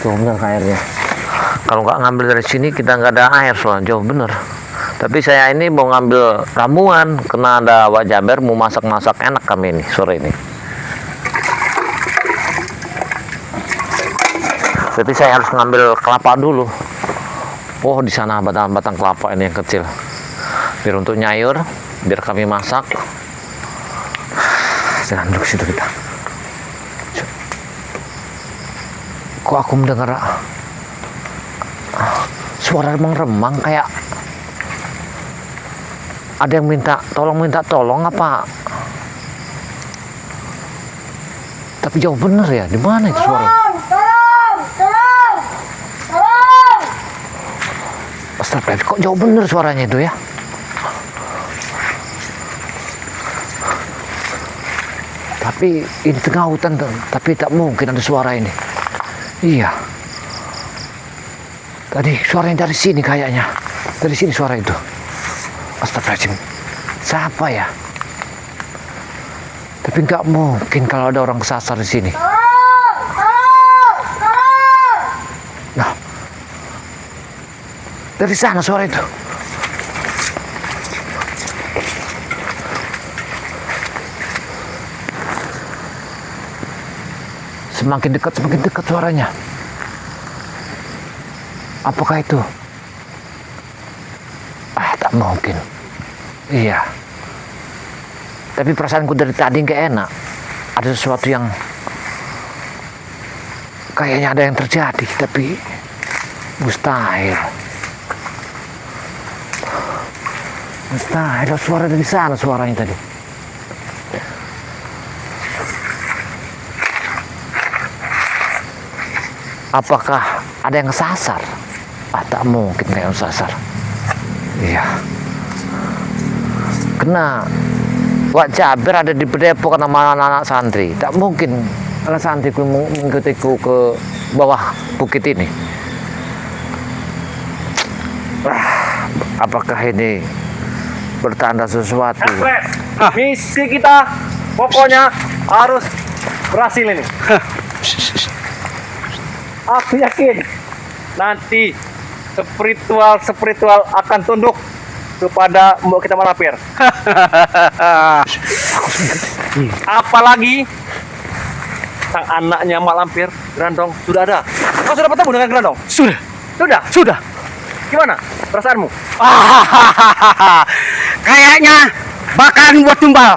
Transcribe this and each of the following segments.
Jauh bener airnya. Kalau nggak ngambil dari sini kita nggak ada air soalnya, jauh bener. Tapi saya ini mau ngambil ramuan karena ada Wak Jaber mau masak-masak enak kami ini sore ini. Tapi saya harus ngambil kelapa dulu. Oh, di sana batang-batang kelapa ini yang kecil. Biar untuk nyayur, biar kami masak. Jangan duduk situ kita. Kok aku mendengar suara remang-remang kayak ada yang minta tolong apa? Tapi jauh bener ya, di mana itu suara? Astagfirullah, kok jauh bener suaranya itu ya? Tapi ini tengah hutan, tapi tak mungkin ada suara ini. Iya. Tadi suaranya dari sini kayaknya. Dari sini suara itu. Astagfirullahaladzim. Siapa ya? Tapi nggak mungkin kalau ada orang kesasar di sini. Nah, dari sana suara itu. Semakin dekat suaranya. Apakah itu? Tak mungkin. Iya. Tapi perasaanku dari tadi nggak enak. Ada sesuatu yang kayaknya ada yang terjadi, tapi mustahil. Mustahil. Ada suara dari sana suaranya tadi. Apakah ada yang kesasar? Tak mungkin kayak yang kesasar. Iya. Kena Wak Jaber ada di Depok sama anak-anak santri. Tak mungkin anak santri mengikutiku ke bawah bukit ini. Apakah ini bertanda sesuatu? Misi kita pokoknya harus berhasil ini. Aku yakin nanti spiritual akan tunduk kepada mbok kita Malampir. Apalagi sang anaknya Malampir, Grandong sudah ada. Kau sudah bertemu dengan Grandong? Sudah. Gimana perasaanmu? Kayaknya bakalan buat tumbal.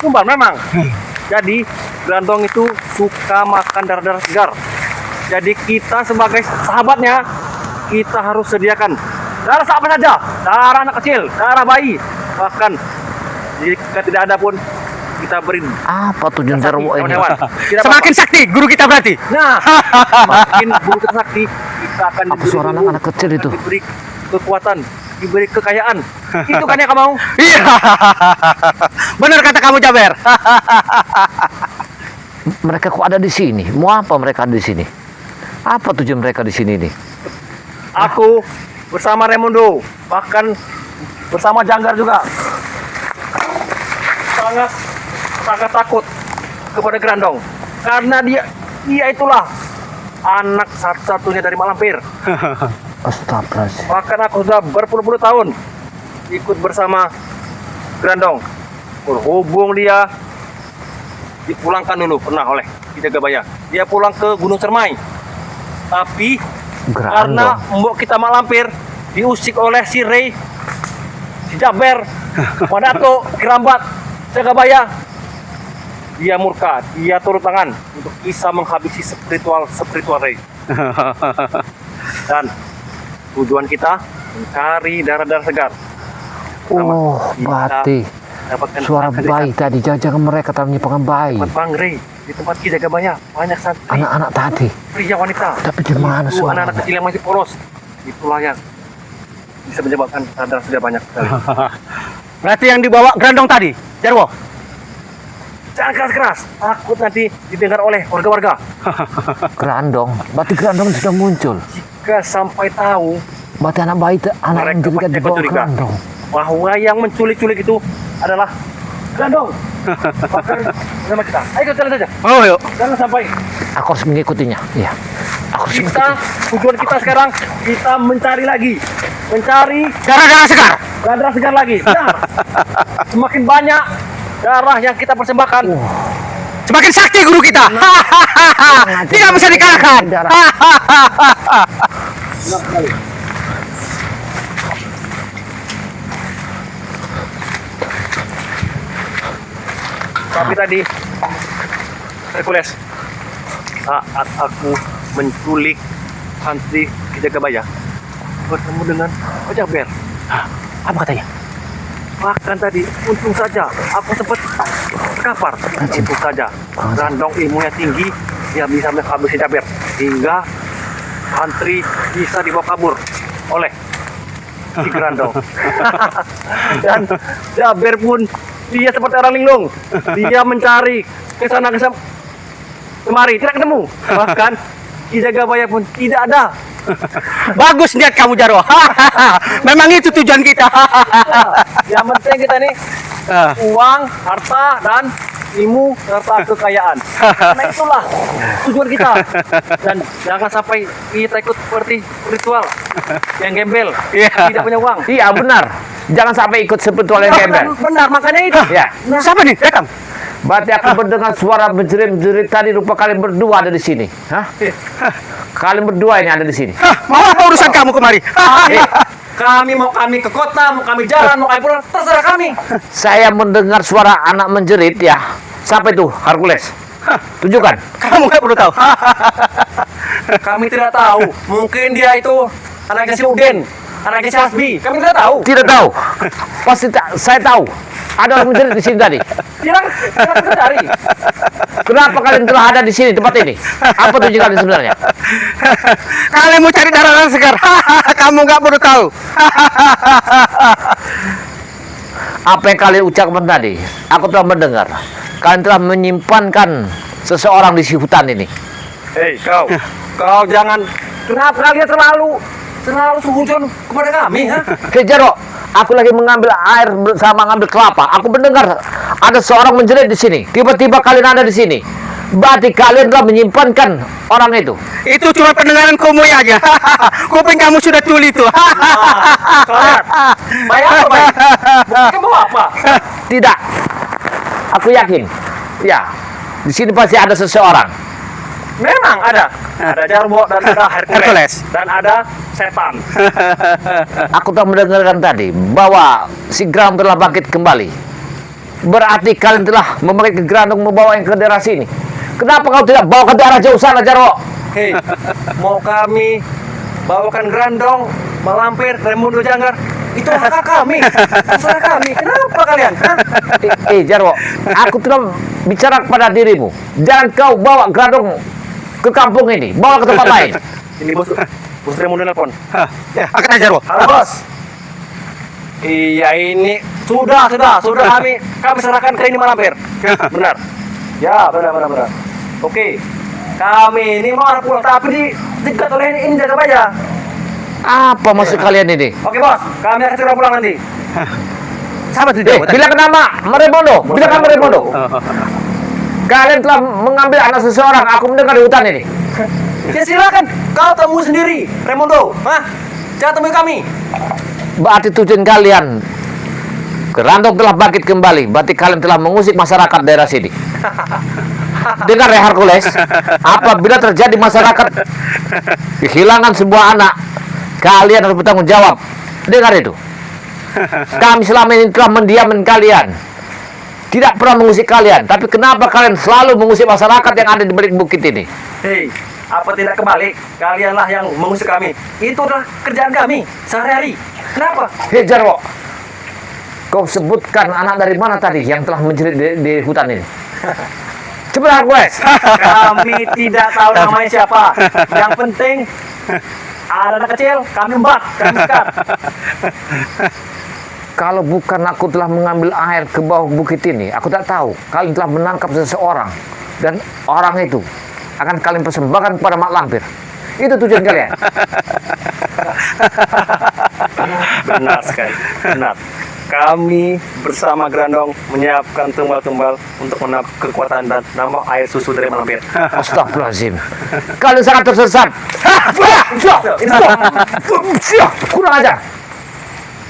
Tumbal memang. Jadi Grandong itu suka makan darah-darah segar. Jadi kita sebagai sahabatnya, kita harus sediakan darah apa saja, darah anak kecil, darah bayi, bahkan jika tidak ada pun kita beri. Apa tujuan darah ini? Semakin sakti guru kita berarti. Nah, makin guru kita sakti, kita akan apa suara anak kecil itu? Diberi kekuatan, diberi kekayaan. Itu kan yang kamu mau? Iya. Benar kata kamu, Jaber. Mereka kok ada di sini? Mau apa mereka ada di sini? Apa tujuan mereka di sini nih? Aku bersama Raimundo, bahkan bersama Janggar juga, sangat takut kepada Grandong karena dia itulah anak satu-satunya dari Malampir. Astagfirullahaladzim. Bahkan aku sudah berpuluh-puluh tahun ikut bersama Grandong. Berhubung dia dipulangkan dulu pernah oleh Ki Jagabaya. Dia pulang ke Gunung Cermai. Tapi karena mbok kita Malampir diusik oleh si Rey, si Jaber, Madato, Kirambat, Jagabaya, dia murka, dia turun tangan untuk bisa menghabisi spiritual Rey. Dan tujuan kita mencari darah-darah segar. Oh, berarti suara bayi tadi, jangan mereka tadi pengen bayi. Tempat Bang Rey, di tempat Ki Jagabaya banyak santri. Anak-anak tadi. Pria wanita. Tapi di mana itu suaranya? Anak-anak kecil yang masih polos. Itulah yang bisa menyebabkan darah segar banyak sekali. Berarti yang dibawa Grandong tadi, Jarwo. Jangan keras-keras, takut nanti didengar oleh warga-warga. Grandong, berarti Grandong sudah muncul. Jika sampai tahu, berarti anak bayi, anak yang juga dibawa Grandong. Bahwa yang menculik-culik itu adalah Grandong. Bahkan bersama kita. Ayo jalan saja. Oh, yuk. Jangan sampai Aku harus mengikutinya. Iya. Aku harus Tujuan kita sekarang kita mencari lagi, mencari Darah-darah segar. darah segar lagi. Benar. Semakin banyak darah yang kita persembahkan, Semakin sakti guru kita. Tidak bisa dikalahkan. tapi tadi Hercules, saat aku menculik Santri Kijagabaya, bertemu dengan Wajaber. Apa katanya? Bahkan tadi, untung saja aku sempat terkapar. Untung saja, Grandong ilmunya tinggi, dia bisa mengambil si Jaber. Hingga Santri bisa dibawa kabur oleh si Grandong. Dan Jaber pun, dia seperti orang linglung. Dia mencari ke sana kemari, tidak ketemu. Bahkan Kijagabaya pun tidak ada. Bagus niat kamu Jarwo. Memang itu tujuan kita. Yang penting kita nih uang, harta, dan ilmu serta kekayaan. Karena itulah tujuan kita. Dan jangan sampai kita ikut seperti ritual yang gembel, Iya. tidak punya uang. Iya, benar. Jangan sampai ikut spiritual yang gembel. Benar, makanya itu. Ya. Siapa nih? Datang. Berarti aku mendengar suara menjerit-jerit tadi, rupa kalian berdua ada di sini. Hah? Kalian berdua ini ada di sini. Mau apa urusan kamu kemari? Kami mau kami ke kota, mau kami jalan, mau kami pulang, terserah kami. Saya mendengar suara anak menjerit ya. Siapa itu? Hercules. Tunjukkan. Kamu nggak perlu tahu. Kami tidak tahu. Mungkin dia itu anaknya si Uden, anaknya si Hasbi. Kami tidak tahu. Tidak tahu. Pasti saya tahu. Ada orang menjerit di sini tadi. Tidak kita cari. Kenapa kalian telah ada di sini tempat ini? Apa tujuan kalian sebenarnya? Kalian mau cari darah segar. Kamu nggak perlu tahu. Apa yang kalian ucapkan tadi? Aku telah mendengar. Kalian telah menyimpankan seseorang di si hutan ini. Hei kau jangan. Kenapa kalian selalu sehujun kepada kami? Ha? Kejaro, aku lagi mengambil air bersama mengambil kelapa. Aku mendengar ada seorang menjerit di sini. Tiba-tiba kalian ada di sini. Berarti kalian telah menyimpankan orang itu. Itu cuma pendengaran komoy aja. Kuping kamu sudah tuli tuh. Kalian bayar apa? Bayar? Buktinya mau apa? Tidak. Aku yakin. Ya. Di sini pasti ada seseorang. Memang ada. Ada Jarwo dan ada Hercules. Hercules. Dan ada setan. Aku telah mendengarkan tadi bahwa si Gram telah bangkit kembali. Berarti kalian telah membangkit ke Grandong membawa yang ke daerah sini. Kenapa kau tidak bawa ke daerah jauh sana, Jarwo? Hei, mau kami bawakan Grandong, Malampir, Raimundo Janggar? Itu hak kami. Terserah kami. Kenapa kalian? Hah? Jarwo, aku telah bicara kepada dirimu. Jangan kau bawa Grandong ke kampung ini, bawa ke tempat lain. Ini bos Raimundo nelpon. Ya, angkat aja Jarwo. Halo bos. Iya ini sudah kami serahkan ke ini Malampir. Benar. Ya benar. Oke. Kami ini mau arah pulang tapi dicegat oleh ini Jagabaya. Apa maksud kalian ini? Oke bos, kami akan segera pulang nanti. Sahabat itu Jarwo. Bilang nama Meremondo, bilang nama Meremondo. Kalian telah mengambil anak seseorang. Aku mendengar di hutan ini. Ya silakan, kau temu sendiri, Raimundo. Hah? Jangan temui kami. Berarti tujuan kalian Grandong telah bangkit kembali. Berarti kalian telah mengusik masyarakat daerah sini. Dengar ya Hercules, apabila terjadi masyarakat kehilangan sebuah anak, kalian harus bertanggung jawab. Dengar itu. Kami selama ini telah mendiamkan kalian, tidak pernah mengusik kalian. Tapi kenapa kalian selalu mengusik masyarakat yang ada di balik bukit ini? Hei, apa tidak kebalik? Kalianlah yang mengusik kami. Itu adalah kerjaan kami sehari-hari. Kenapa? Hei Jarwo, kau sebutkan anak dari mana tadi yang telah menjerit di hutan ini? Coba Hercules. Kami tidak tahu namanya siapa. Yang penting ada anak kecil, kami mbak, kami sikat. Kalau bukan aku telah mengambil air ke bawah bukit ini, aku tak tahu kalian telah menangkap seseorang dan orang itu akan kalian persembahkan kepada Mak Lampir. Itu tujuan kalian. Benar sekali, benar. Kami bersama Grandong menyiapkan tumbal-tumbal untuk menambah kekuatan dan nambah air susu dari Malampir. Astagfirullahaladzim. Kalian sangat tersesat. Kurang ajar.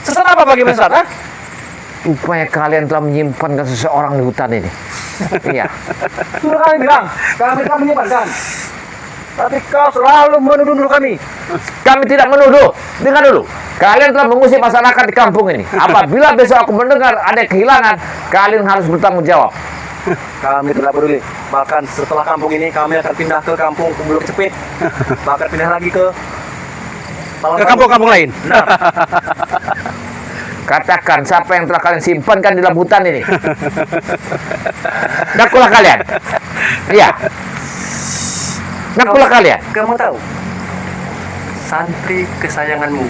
Sesat apa bagi Ustaz? Ha? Upaya kalian telah menyimpankan seseorang di hutan ini. Iya. Sudah kami bilang, kami telah menyimpankan. Tapi kau selalu menuduh kami. Kami tidak menuduh. Dengar dulu. Kalian telah mengusir masyarakat di kampung ini. Apabila besok aku mendengar ada kehilangan, kalian harus bertanggung jawab. Kami tidak peduli. Bahkan setelah kampung ini, kami akan pindah ke kampung Bulu Cepit. Bahkan pindah lagi ke kampung-kampung lain. Nah, Katakan siapa yang telah kalian simpankan di dalam hutan ini. Ngakulah kalian. Iya. Ngakulah kalian. kamu tahu, santri kesayanganmu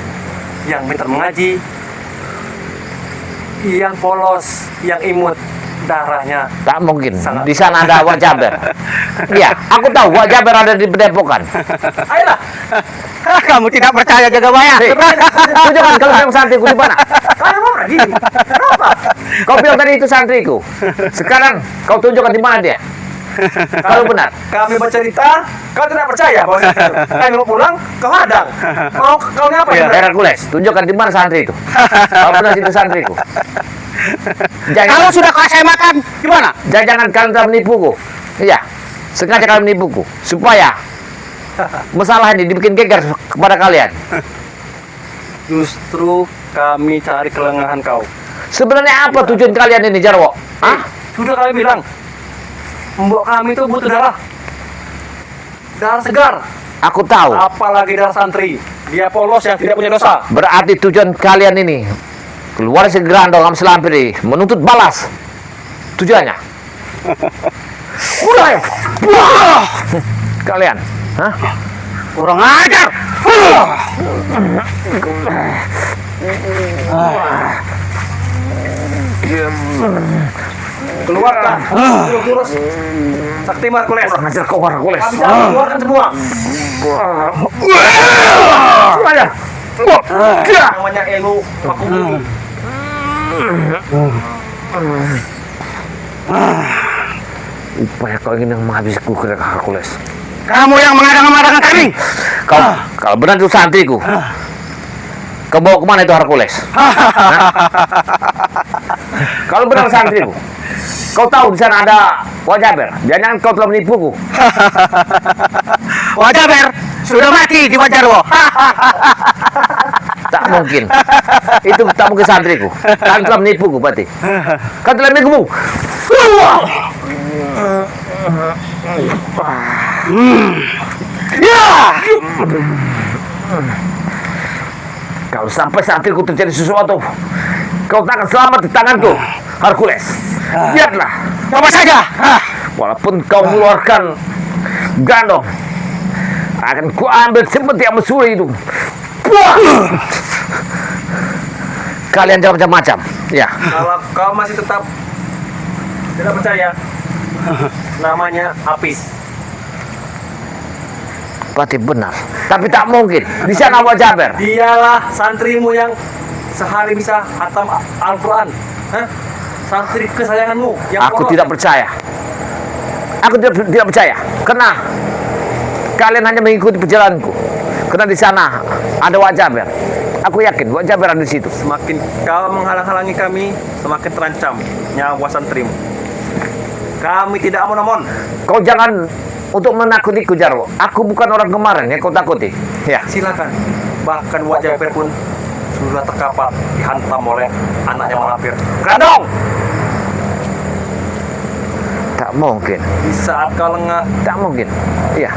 yang pintar mengaji, yang polos, yang imut, darahnya. Tak mungkin. Sangat. Di sana ada Wak Jaber. Iya, aku tahu Wak Jaber ada di Padepokan. Ayolah, Kamu tidak percaya Jagabaya? Hei, tunjukkan kalau yang santriku di mana. kamu mau pergi? Kenapa? Kau bilang tadi itu santriku. Sekarang kau tunjukkan di mana dia. Kalau benar. Kami bercerita, kau tidak percaya bahwa itu. Kami mau pulang, kau hadang. Kau ini apa? Iya. Hercules, tunjukkan di mana santri itu. Kalau benar itu santriku. Kalau sudah saya makan, gimana? Jangan kalian telah menipuku. Iya, sengaja kalian menipuku supaya masalah ini dibikin geger kepada kalian. Justru kami cari kelengahan kau. Sebenarnya apa tujuan kalian ini, Jarwo? Hah? Sudah kami bilang, mbok kami itu butuh darah. Darah segar. Aku tahu. Apalagi darah santri. Dia polos yang tidak punya dosa. Berarti tujuan kalian ini keluar segera dong Selampir ini menuntut balas. Tujuannya. Mulai. Kalian, hah? Kurang ajar. Keluarkan. Jurus sakti Hercules. Kurang ajar kau Hercules. Kami bisa keluarkan semua. Kurang ajar. Namanya ilmu vakum bumi. Upaya kau ingin menghabisiku ke Hercules. Kamu yang mengadang-adangkan kami. Kau, kalau benar itu santriku, kau bawa kemana itu Hercules? Hah? Kalau benar santriku, kau tahu di sana ada Wak Jaber. Jangan kau telah menipuku. Wak Jaber sudah mati di Wajarwo. Tak mungkin. Itu tak mungkin santriku. Kalian telah menipuku berarti. Kalian telah menipuku. Ya. Kalau sampai santriku terjadi sesuatu, kau tak akan selamat di tanganku, Hercules. Lihatlah. Coba saja. Walaupun kau mengeluarkan Grandong, akan ku ambil seperti yang mesuri itu. Wah! Kalian jangan macam-macam. Ya. Kalau kau masih tetap tidak percaya, namanya Apis. Berarti benar. Tapi tak mungkin. Di sana Wak Jaber. Dialah santrimu yang sehari bisa hatam Al-Quran. Hah? Santri kesayanganmu yang Aku polos. tidak percaya. Aku tidak percaya. Karena kalian hanya mengikuti perjalananku. Karena di sana ada Wak Jaber. Aku yakin Wak Jaber ada di situ. Semakin kau menghalang-halangi kami, semakin terancam nyawa santrimu. Kami tidak amon-amon. Kau jangan untuk menakutiku, Jarwo. Aku bukan orang kemarin yang kau takuti. Ya. Silakan. Bahkan Wak Jaber pun sudah terkapar dihantam oleh anaknya Malampir. Grandong! Tak mungkin. Di saat kau lengah, Tak mungkin. Iya.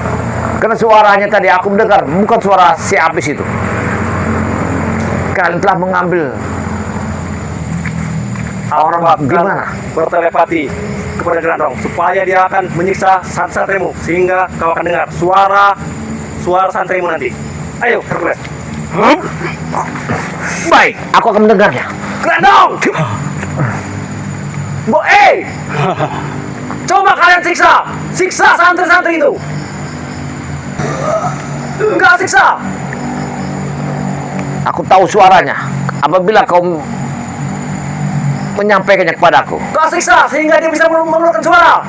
Karena suaranya tadi aku mendengar bukan suara si Apis itu. Kalian telah mengambil orang gimana? bertelepati kepada Grandong supaya dia akan menyiksa santrimu sehingga kau akan dengar suara santrimu nanti. Ayo, Hercules. Baik, aku akan mendengarnya. Grandong! Coba kalian siksa santri-santri itu. Enggak siksa. Aku tahu suaranya. Apabila kau menyampaikannya kepadaku. Kau siksa sehingga dia bisa mengeluarkan suara.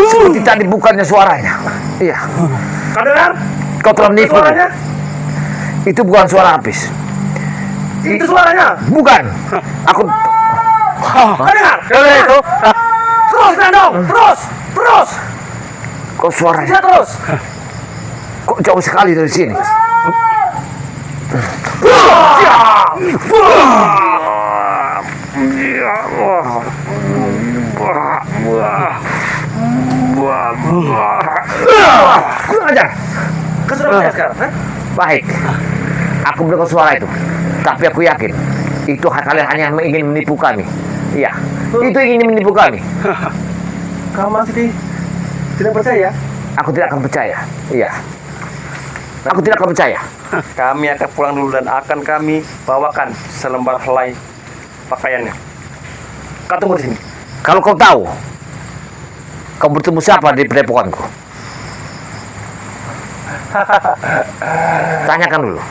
Seperti tadi bukannya suaranya. Iya. Kau dengar? Kau telah menipu. Suaranya? Itu bukan suara Apis. Itu suaranya. Bukan. Aku. Kau dengar? Itu. Terus Grandong, terus. Kok suaranya? Bisa terus. Kok jauh sekali dari sini? Kurang ajar. Kau sudah percaya sekarang? Hah? Baik. Aku mendengar suara itu. Tapi aku yakin itu kalian hanya ingin menipu kami. Iya. Itu ingin menipu kami. Kau masih tidak percaya? Aku tidak akan percaya. Iya. Aku tidak akan percaya. Kami akan pulang dulu dan akan kami bawakan selembar helai pakaiannya. Kau tunggu di sini. Kalau kau tahu, kau bertemu siapa di padepokanku? Tanyakan dulu.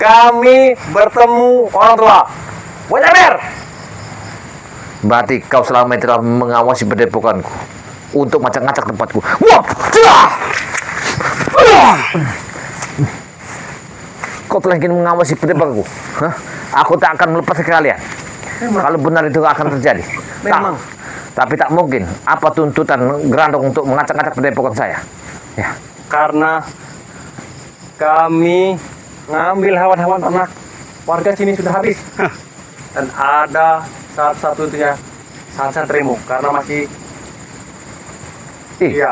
Kami bertemu orang tua. Wajaber. Berarti kau selama ini telah mengawasi padepokanku untuk ngacak-ngacak tempatku. Wah! Kau telah ingin mengawasi padepokanku. Hah? Aku tak akan melepaskan kalian. Kalau benar itu akan terjadi. Memang. Tapi tak mungkin. Apa tuntutan Grandong untuk mengacak-ngacak padepokan saya? Ya. Karena kami ngambil hewan-hewan ternak warga sini sudah habis. Dan ada satu-satunya santrimu karena masih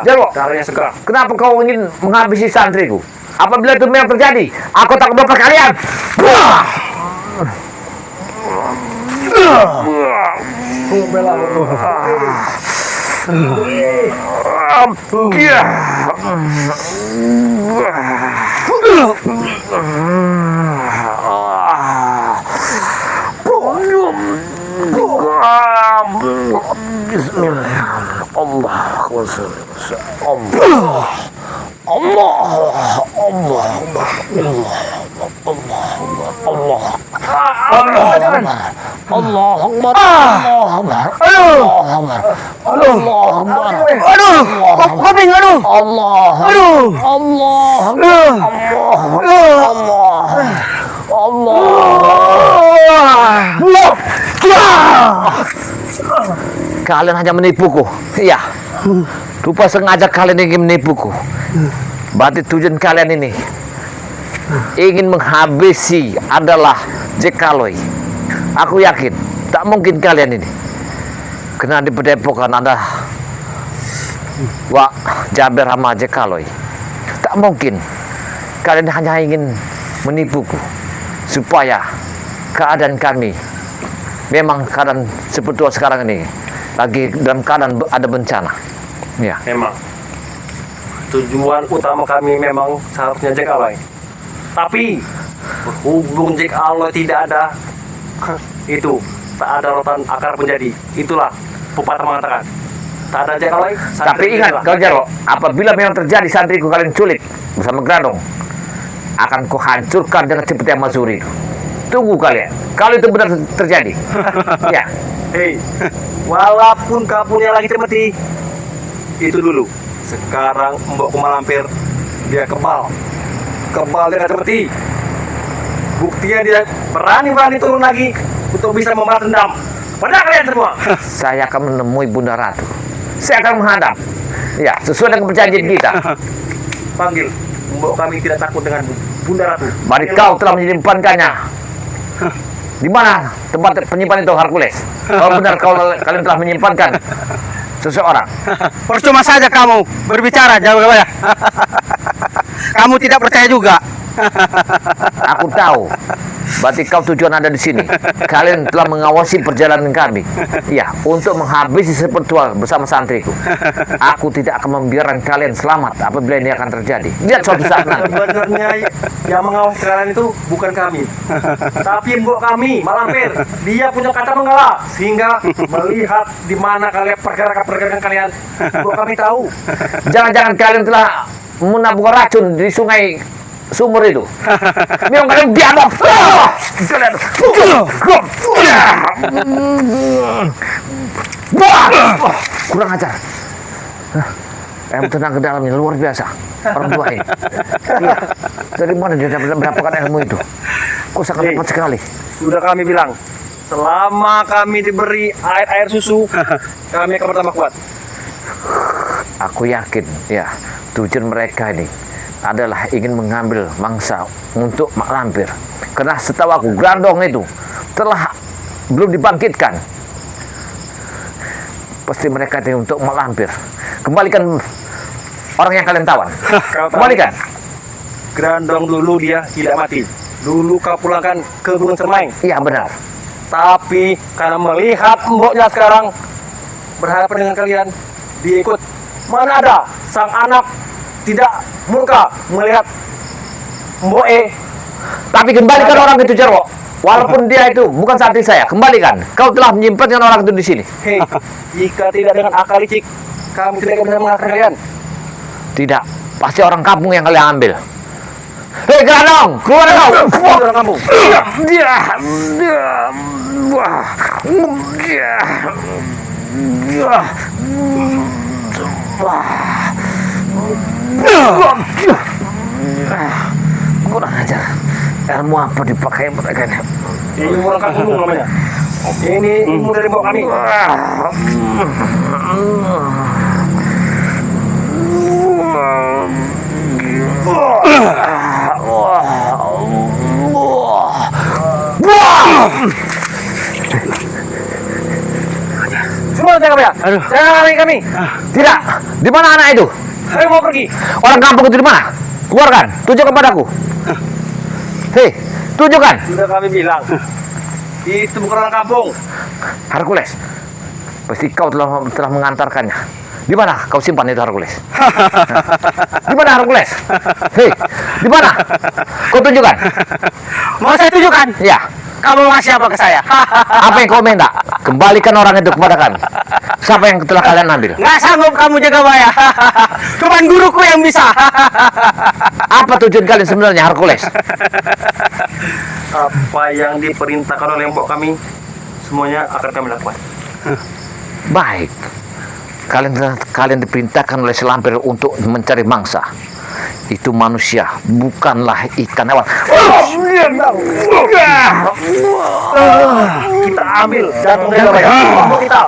Jarwo, darahnya segar. kenapa kau ingin menghabisi santriku? Apabila itu memang terjadi, aku tak akan melepaskan kalian. Bismillah. Allah Kalian hanya menipuku. Iya. Rupa sengaja kalian ingin menipuku. Berarti tujuan kalian ini ingin menghabisi adalah Jekaloi. Aku yakin tak mungkin kalian ini, karena di padepokan ada Wak Jaber sama Jekaloi. Tak mungkin kalian hanya ingin menipuku supaya keadaan kami memang keadaan seperti sekarang ini lagi dalam keadaan ada bencana. Ya. Memang tujuan utama kami memang seharusnya Jekaloi. Tapi berhubung Jekaloi tidak ada, itu tak ada rotan akar menjadi. Itulah pepatah mengatakan tak ada Jekaloi. Tapi ingat kau Jarwo, apabila memang terjadi santriku kalian culik bersama Grandong, akan ku hancurkan dengan seperti yang Masuri. Tunggu kalian, kalau itu benar terjadi. Ya. Hei, walaupun kau punya lagi temati, itu dulu. Sekarang Mbok Malampir dia kebal dia nggak temati. Buktinya dia berani turun lagi untuk bisa membalas dendam pada kalian semua. Saya akan menemui Bunda Ratu. Saya akan menghadap. Ya, sesuai dengan perjanjian kita. Panggil, Mbok kami tidak takut dengan Bunda Ratu. Mari kau telah menyimpankannya. Di mana tempat penyimpanan itu Hercules? Kalau benar kalian telah menyimpankan seseorang. Percuma saja kamu berbicara, jauh ya. Kamu tidak percaya juga. Aku tahu. Berarti kau tujuan ada di sini. Kalian telah mengawasi perjalanan kami. Ya, untuk menghabisi sepertual bersama santriku. Aku tidak akan membiarkan kalian selamat apabila ini akan terjadi. Lihat suatu saat nanti. Sebenarnya yang mengawasi kalian itu bukan kami, tapi Mbok kami Malampir. Dia punya kata mengalah sehingga melihat di mana kalian pergerakan kalian. Mbok kami tahu. Jangan-jangan kalian telah menabur racun di sungai sumur itu. Memang kalian biadab. Kalian. Kurang ajar. Ilmu tenang ke dalamnya luar biasa. Orang tua ini. Iya. Dari mana dia mendapatkan ilmu itu? Kok sangat cepat sekali. Sudah kami bilang, selama kami diberi air susu, kami akan bertambah kuat. Aku yakin, ya, tujuan mereka ini adalah ingin mengambil mangsa untuk mak lampir. Karena setahu aku, Grandong itu telah belum dibangkitkan. Pasti mereka ini untuk mak lampir. Kembalikan orang yang kalian tawan. Kembalikan. Grandong dulu dia tidak mati. Dulu kau pulangkan ke Gunung Cermai. Iya benar. Tapi karena melihat mboknya sekarang berhadapan dengan kalian, dia ikut. Mana ada sang anak tidak murka melihat Mboe. Tapi kembalikan orang itu, Jarwo. Walaupun dia itu bukan santri saya, kembalikan. Kau telah menyimpan orang itu di sini. Hei, jika tidak dengan akal licik, kami tidak akan bisa mengalahkan kalian. Tidak, pasti orang kampung yang kalian ambil. Hei, Grandong, keluar kau. Orang kampung. Kurang ajar. Ilmu apa dipakai mereka ini? Ini orang kampung namanya. Ini ilmu dari mbok kami. Semua saya kami ya. Jangan lari kami. Tidak, di mana anak itu? Saya mau pergi. Orang kampung itu di mana? Keluarkan, tunjukkan padaku. Hei, tunjukkan. Sudah kami bilang. Itu bukan orang kampung. Hercules, pasti kau telah mengantarkannya. Di mana kau simpan itu Hercules? Di mana Hercules? Hei, di mana? Kau tunjukkan. Mau saya tunjukkan? Ya. Kamu ngasih apa ke saya? Apa yang kau minta? Kembalikan orang itu kepada kami. Siapa yang telah kalian ambil? Nggak sanggup kamu jaga Baya. Cuman guruku yang bisa. Apa tujuan kalian sebenarnya, Hercules? Apa yang diperintahkan oleh mbok kami, semuanya akan kami lakukan. Baik. Kalian diperintahkan oleh Selampir untuk mencari mangsa. Itu manusia, bukanlah ikan hewan. Kita ambil jantung dia Baya. Kita.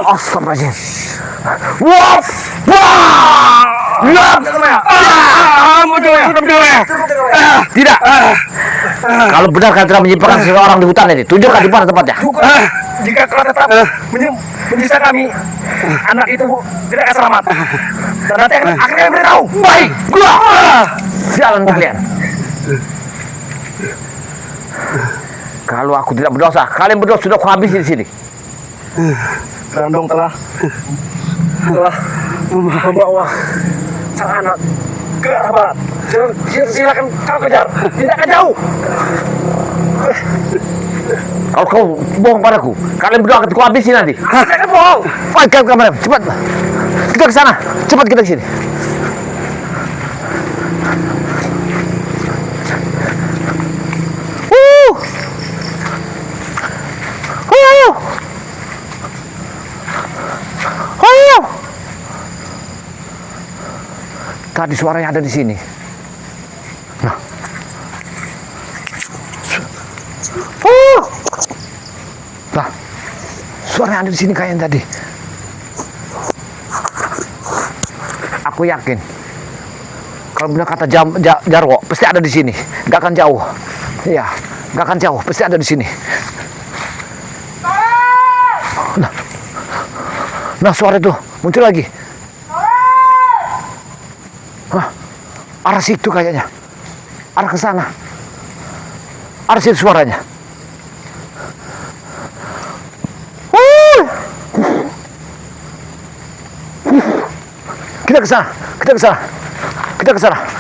Astagfirullahaladzim. Tidak. Kalau benar kalian telah menyimpangkan seseorang di hutan ini, tunjukkan di mana tempatnya. Jika kau tetap menyiksa kami, anak itu tidak akan selamat. Dan nanti akhirnya beritahu. Baik, jalan kalian. Kalau aku tidak berdosa, kalian berdua sudah kuhabisi di sini. Grandong telah membawa sang anak ke arah barat. Silakan kau kejar, tidak akan jauh. Kalau kau bohong padaku, kalian berdua akan kuhabisi nanti. Tidak akan bohong. Baik, kamera, cepat. Kita ke sana, cepat kita ke sini. Tadi suaranya ada di sini. Nah. Nah. Suaranya ada di sini kayaknya tadi. Aku yakin. Kalau benar kata Jarwo, pasti ada di sini. Gak akan jauh. Iya, gak akan jauh. Pasti ada di sini. Nah, suara itu muncul lagi. Arah situ kayaknya. Arah ke sana. Arah situ suaranya. Kita ke sana. Kita ke sana. Kita ke sana.